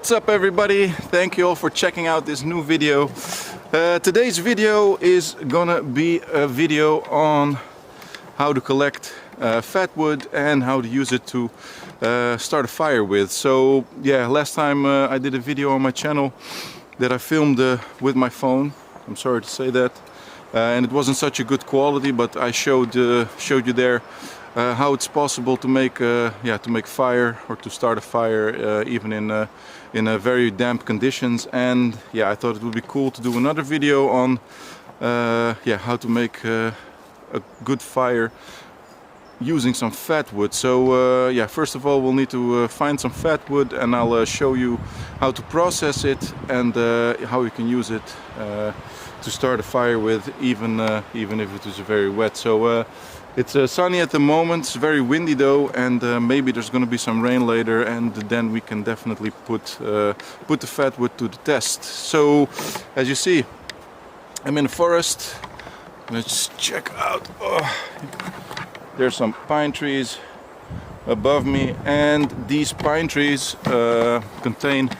What's up everybody? Thank you all for checking out this new video. Today's video is gonna be a video on how to collect fatwood and how to use it to start a fire with. So yeah, last time I did a video on my channel that I filmed with my phone. I'm sorry to say that. And it wasn't such a good quality, but I showed you there how it's possible to make fire or to start a fire even in very damp conditions. And yeah, I thought it would be cool to do another video on how to make a good fire using some fatwood. So yeah, first of all we'll need to find some fatwood, and I'll show you how to process it and how you can use it to start a fire with, even if it is very wet. So it's sunny at the moment, it's very windy though, and maybe there's going to be some rain later, and then we can definitely put the fatwood to the test. So as you see, I'm in the forest. Let's check out. There's some pine trees above me, and these pine trees contain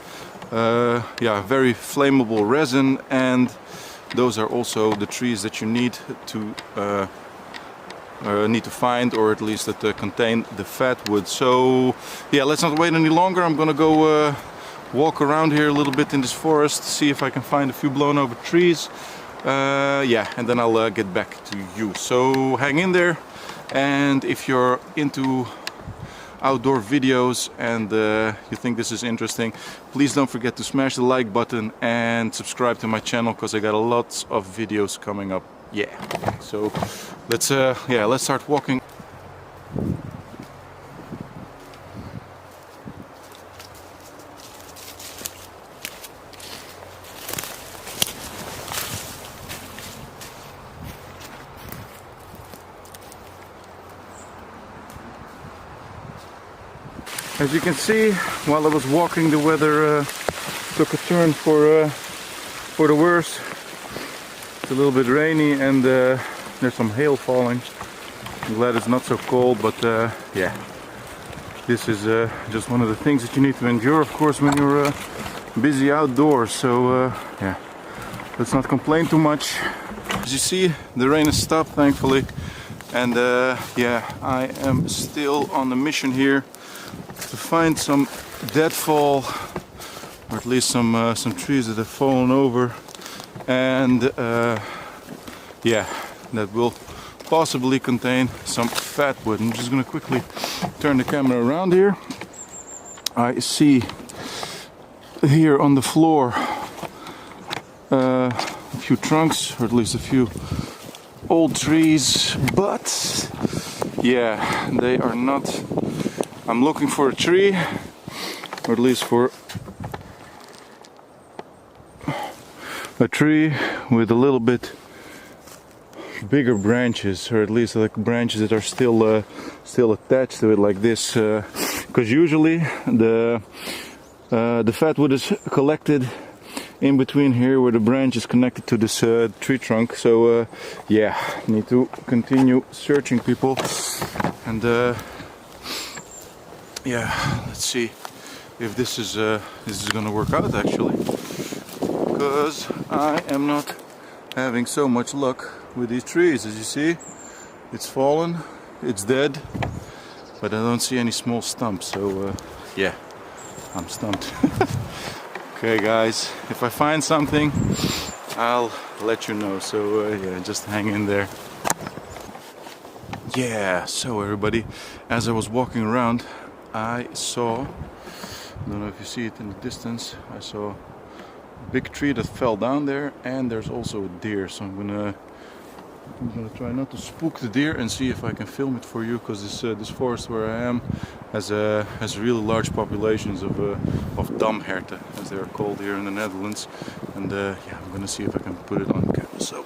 very flammable resin, and those are also the trees that you need to find, or at least that contain the fatwood. So yeah, let's not wait any longer. I'm gonna go walk around here a little bit in this forest, see if I can find a few blown over trees. And then I'll get back to you. So hang in there, and if you're into outdoor videos and you think this is interesting, please don't forget to smash the like button and subscribe to my channel, because I got lots of videos coming up. Yeah, so let's start walking. As you can see, while I was walking, the weather took a turn for the worse. It's a little bit rainy, and there's some hail falling. I'm glad it's not so cold, but yeah, this is just one of the things that you need to endure, of course, when you're busy outdoors. So yeah, let's not complain too much. As you see, the rain has stopped, thankfully, and yeah, I am still on the mission here to find some deadfall, or at least some trees that have fallen over, and yeah, that will possibly contain some fatwood. I'm just gonna quickly turn the camera around here. I see here on the floor a few trunks, or at least a few old trees, but yeah, they are not. I'm looking for a tree, or at least for a tree with a little bit bigger branches, or at least like branches that are still attached to it, like this, because usually the fatwood is collected in between here where the branch is connected to this tree trunk. So yeah, need to continue searching, people, and yeah, let's see if this is gonna work out actually, because I am not having so much luck with these trees. As you see, it's fallen, it's dead, but I don't see any small stumps. So yeah, I'm stumped. Okay guys, if I find something, I'll let you know. So yeah, just hang in there. Yeah, so everybody, as I was walking around, I saw, I don't know if you see it in the distance, I saw a big tree that fell down there, and there's also a deer. So I'm gonna try not to spook the deer and see if I can film it for you, because this forest where I am has really large populations of damherten, as they are called here in the Netherlands. And yeah, I'm gonna see if I can put it on camera. So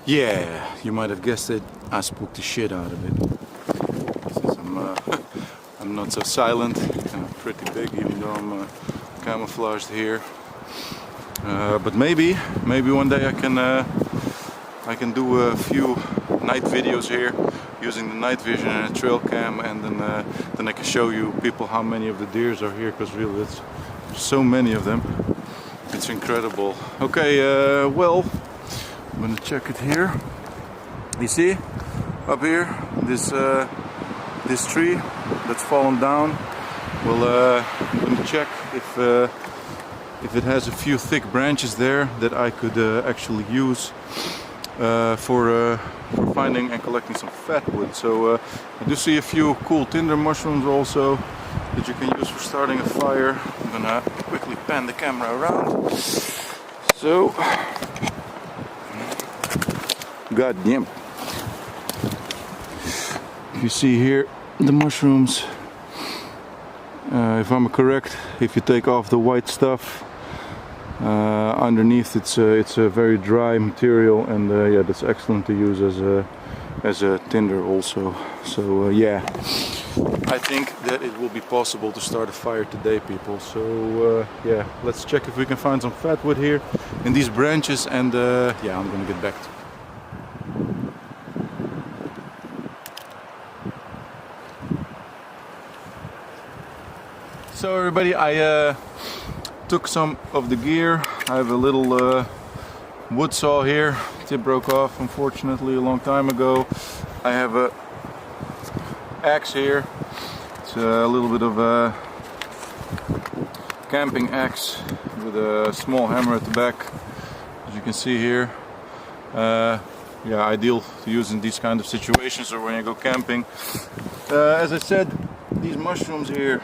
yeah, you might have guessed it, I spooked the shit out of it. Since I'm not so silent, I'm pretty big, even though I'm camouflaged here. But maybe one day I can do a few night videos here using the night vision and a trail cam, and then I can show you people how many of the deers are here, because really So many of them. It's incredible. Okay, well, I'm gonna check it here. You see, up here, this tree that's fallen down. Well, I'm gonna check if it has a few thick branches there that I could actually use for finding and collecting some fatwood. So I do see a few cool tinder mushrooms also that you can use for starting a fire. I'm gonna quickly pan the camera around. So, god damn. You see here the mushrooms. If I'm correct, if you take off the white stuff, underneath it's a very dry material, and yeah, that's excellent to use as a tinder also. So yeah, I think that it will be possible to start a fire today, people. So yeah, let's check if we can find some fatwood here in these branches, and yeah, I'm gonna get back to it. So everybody, I took some of the gear. I have a little wood saw here. Tip broke off, unfortunately, a long time ago. I have a axe here. It's a little bit of a camping axe with a small hammer at the back, as you can see here. Yeah, ideal to use in these kind of situations or when you go camping. As I said, these mushrooms here,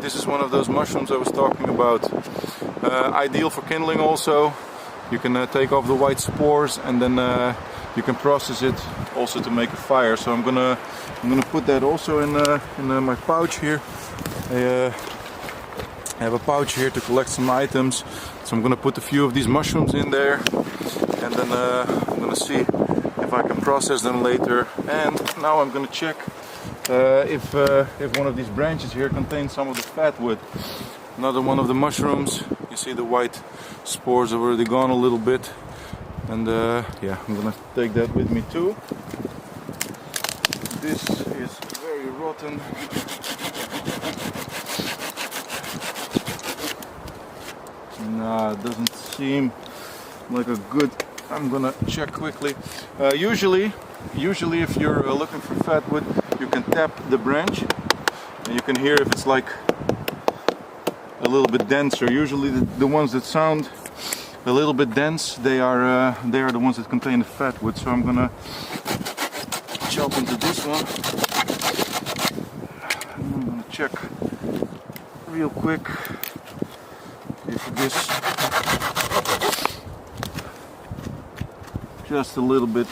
this is one of those mushrooms I was talking about. Ideal for kindling also. You can take off the white spores, and then you can process it also to make a fire. So I'm gonna put that also in my pouch here. I have a pouch here to collect some items. So I'm gonna put a few of these mushrooms in there, and then I'm gonna see if I can process them later. And now I'm gonna check if one of these branches here contains some of the fatwood. Another one of the mushrooms. You see the white spores have already gone a little bit, and yeah, I'm gonna take that with me too. This is very rotten. Nah, it doesn't seem like a good. I'm gonna check quickly. Usually if you're looking for fatwood, you can tap the branch and you can hear if it's like a little bit denser. Usually the ones that sound a little bit dense, they are the ones that contain the fatwood. So I'm gonna chop into this one. And I'm gonna check real quick if this just a little bit.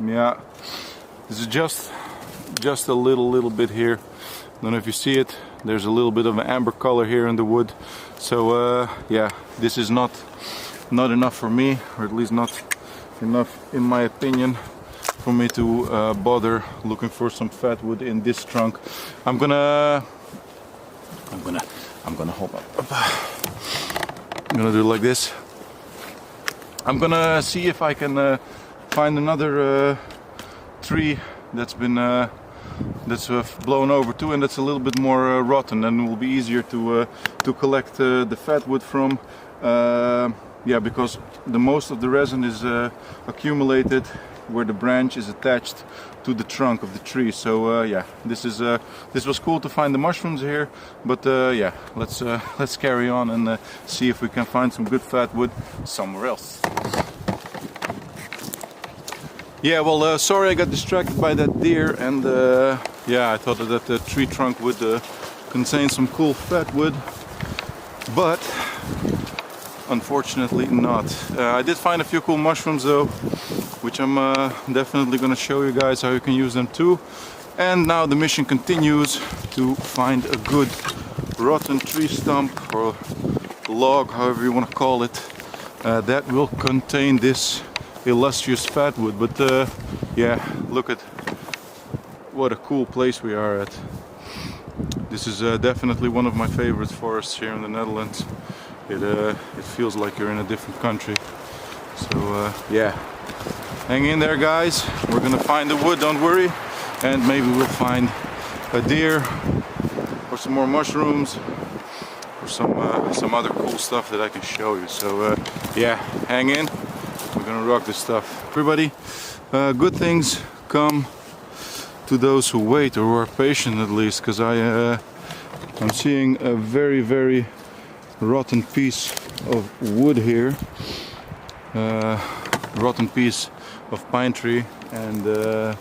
Yeah, this is just a little bit here. Don't know if you see it. There's a little bit of an amber color here in the wood. So yeah, this is not enough for me, or at least not enough in my opinion, for me to bother looking for some fatwood in this trunk. I'm gonna hold up. I'm gonna do it like this. I'm gonna see if I can find another tree that's been blown over too, and that's a little bit more rotten, and it will be easier to collect the fatwood from. Yeah, because the most of the resin is accumulated where the branch is attached to the trunk of the tree. So yeah, this was cool to find the mushrooms here, but yeah, let's carry on and see if we can find some good fatwood somewhere else. Yeah, well, sorry I got distracted by that deer, and yeah, I thought that the tree trunk would contain some cool fatwood, but unfortunately not. I did find a few cool mushrooms though, which I'm definitely gonna show you guys how you can use them too. And now the mission continues to find a good rotten tree stump or log, however you want to call it, that will contain this illustrious fatwood. But yeah, look at what a cool place we are at. This is definitely one of my favorite forests here in the Netherlands. It feels like you're in a different country. So yeah, Hang in there, guys. We're gonna find the wood, don't worry. And maybe we'll find a deer or some more mushrooms or some other cool stuff that I can show you. So yeah, hang in. We're gonna rock this stuff. Everybody, good things come to those who wait or who are patient, at least, because I'm seeing a very rotten piece of wood here, rotten piece of pine tree, and yeah,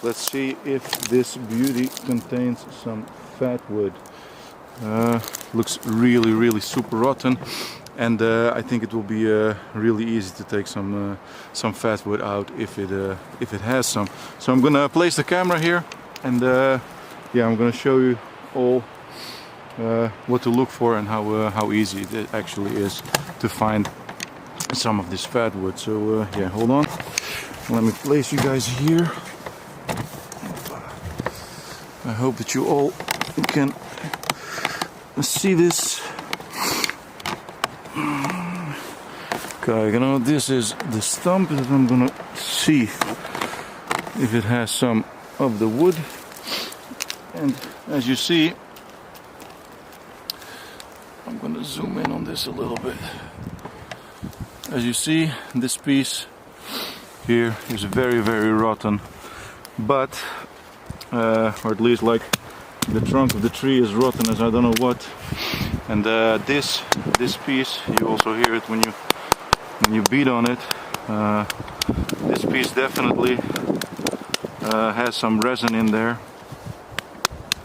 let's see if this beauty contains some fat wood. Looks really super rotten, and I think it will be really easy to take some fat wood out if it has some. So I'm gonna place the camera here, and yeah, I'm gonna show you all what to look for and how easy it actually is to find some of this fat wood. So yeah, hold on, let me place you guys here. I hope that you all can see this. Okay, you know, this is the stump that I'm gonna see if it has some of the wood. And as you see, I'm gonna zoom in on this a little bit. As you see, this piece here is very rotten, but or at least like the trunk of the tree is rotten as I don't know what. And this piece, you also hear it when you beat on it. This piece definitely has some resin in there,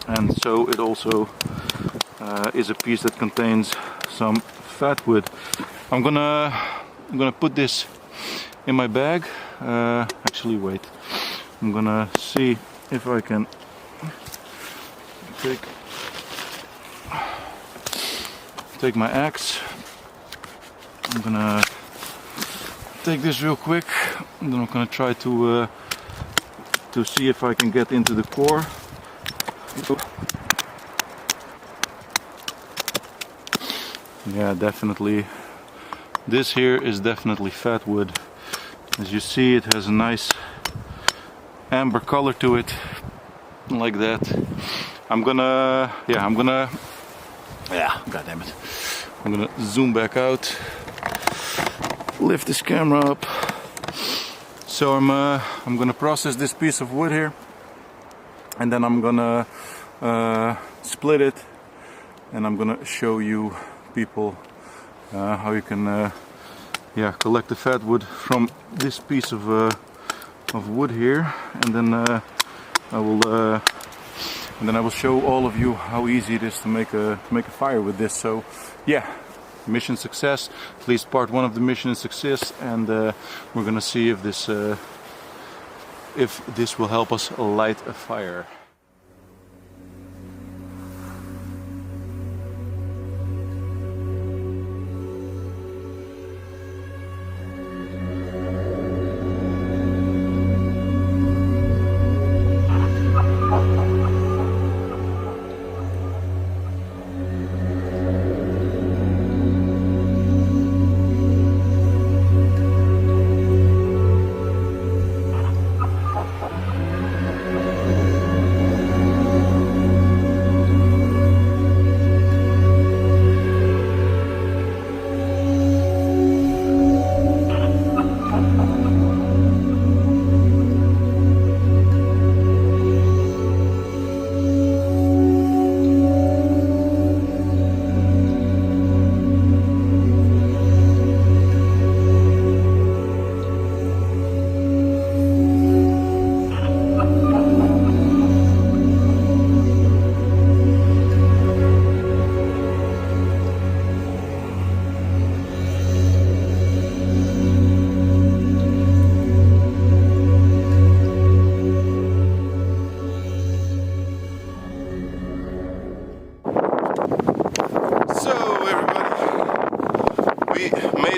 and so it also is a piece that contains some fat wood. I'm gonna put this in my bag. Actually, wait. I'm gonna see if I can take my axe. I'm gonna take this real quick, and then I'm gonna try to see if I can get into the core. Yeah, definitely. This here is definitely fat wood. As you see, it has a nice amber color to it, like that. I'm gonna, god damn it. I'm gonna zoom back out, lift this camera up. So I'm gonna process this piece of wood here, and then I'm gonna split it, and I'm gonna show you people how you can collect the fat wood from this piece of wood here, and then I will show all of you how easy it is to make a fire with this. So yeah, mission success. At least part one of the mission is success, and we're gonna see if this will help us light a fire.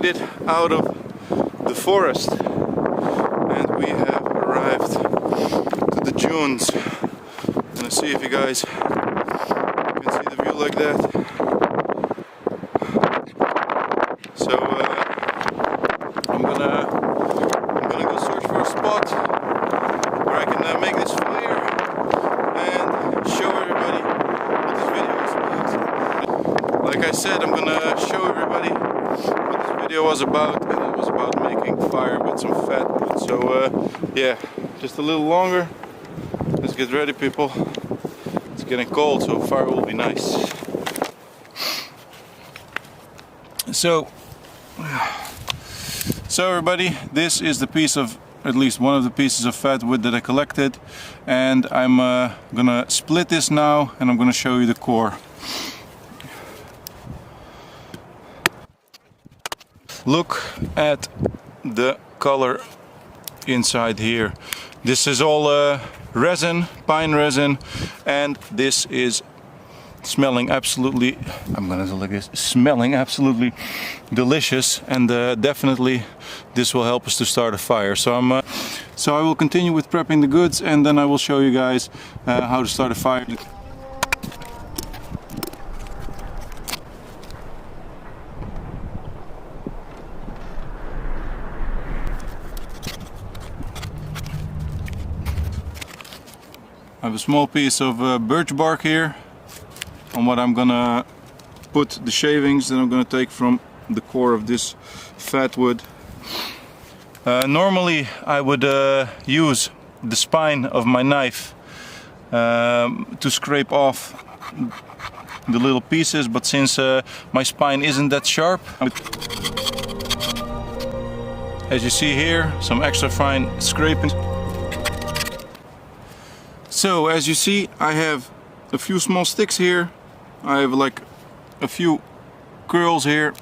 It out of the forest, and we have arrived to the dunes. I'm gonna see if you guys can see the view like that. So I'm gonna like I said, I'm gonna show everybody what this video was about, and it was about making fire with some fat wood. So yeah, just a little longer. Let's get ready, people. It's getting cold, so fire will be nice. So everybody, this is the piece of, at least one of the pieces of fat wood that I collected, and I'm gonna split this now, and I'm gonna show you the core. Look at the color inside here. This is all resin, pine resin, and this is smelling absolutely, I'm gonna do like this, smelling absolutely delicious, and definitely this will help us to start a fire. So I will continue with prepping the goods, and then I will show you guys how to start a fire. I have a small piece of birch bark here on what I'm gonna put the shavings that I'm gonna take from the core of this fat wood. Normally I would use the spine of my knife to scrape off the little pieces, but since my spine isn't that sharp, as you see here, some extra fine scraping. So as you see, I have a few small sticks here. I have like a few curls here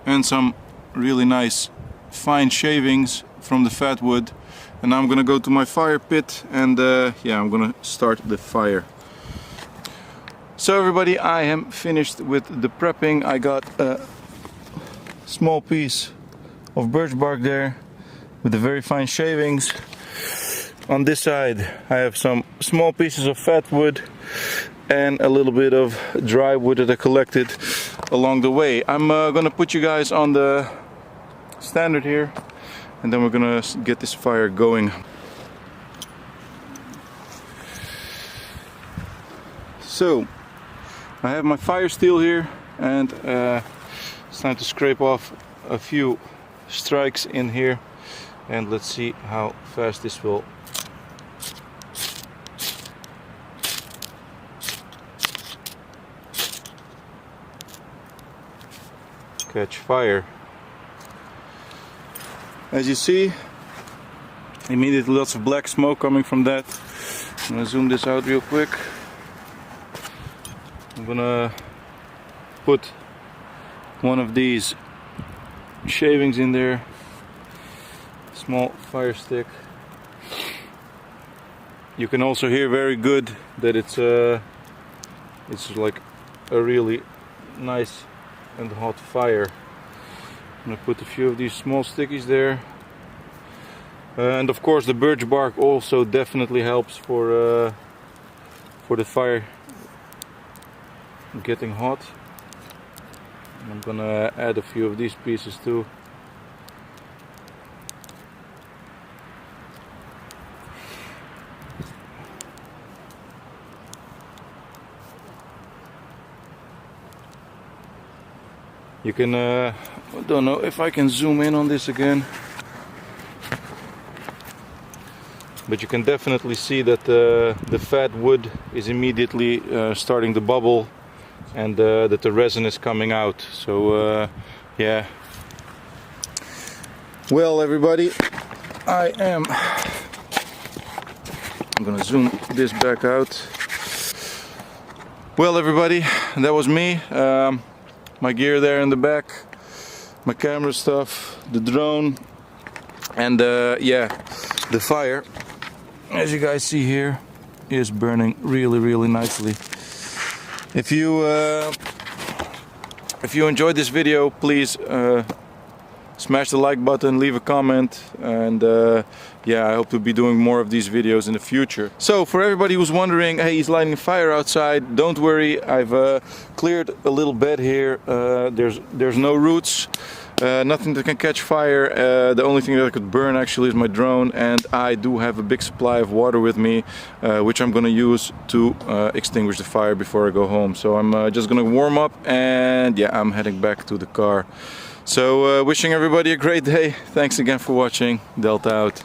and some really nice fine shavings from the fat wood, and I'm gonna go to my fire pit, and yeah, I'm gonna start the fire. So everybody, I am finished with the prepping. I got a small piece of birch bark there with the very fine shavings. On this side I have some small pieces of fat wood and a little bit of dry wood that I collected along the way. I'm gonna put you guys on the standard here, and then we're gonna get this fire going. So I have my fire steel here, and it's time to scrape off a few strikes in here, and let's see how fast this will catch fire. As you see, immediately lots of black smoke coming from that. I'm gonna zoom this out real quick. I'm gonna put one of these shavings in there, small fire stick. You can also hear very good that it's like a really nice and hot fire. I'm gonna put a few of these small stickies there, and of course the birch bark also definitely helps for the fire getting hot. And I'm gonna add a few of these pieces too. You can, I don't know if I can zoom in on this again, but you can definitely see that the fat wood is immediately starting to bubble, and that the resin is coming out. So yeah. Well everybody, I'm gonna zoom this back out. Well everybody, that was me. My gear there in the back, my camera stuff, the drone, and yeah, the fire, as you guys see here, is burning really nicely. If you enjoyed this video, please smash the like button, leave a comment, and yeah, I hope to be doing more of these videos in the future. So for everybody who's wondering, hey, he's lighting a fire outside, don't worry, I've cleared a little bed here. There's no roots. Nothing that can catch fire. The only thing that could burn actually is my drone, and I do have a big supply of water with me, which I'm gonna use to extinguish the fire before I go home. So I'm just gonna warm up, and yeah, I'm heading back to the car. So wishing everybody a great day. Thanks again for watching. Delta out.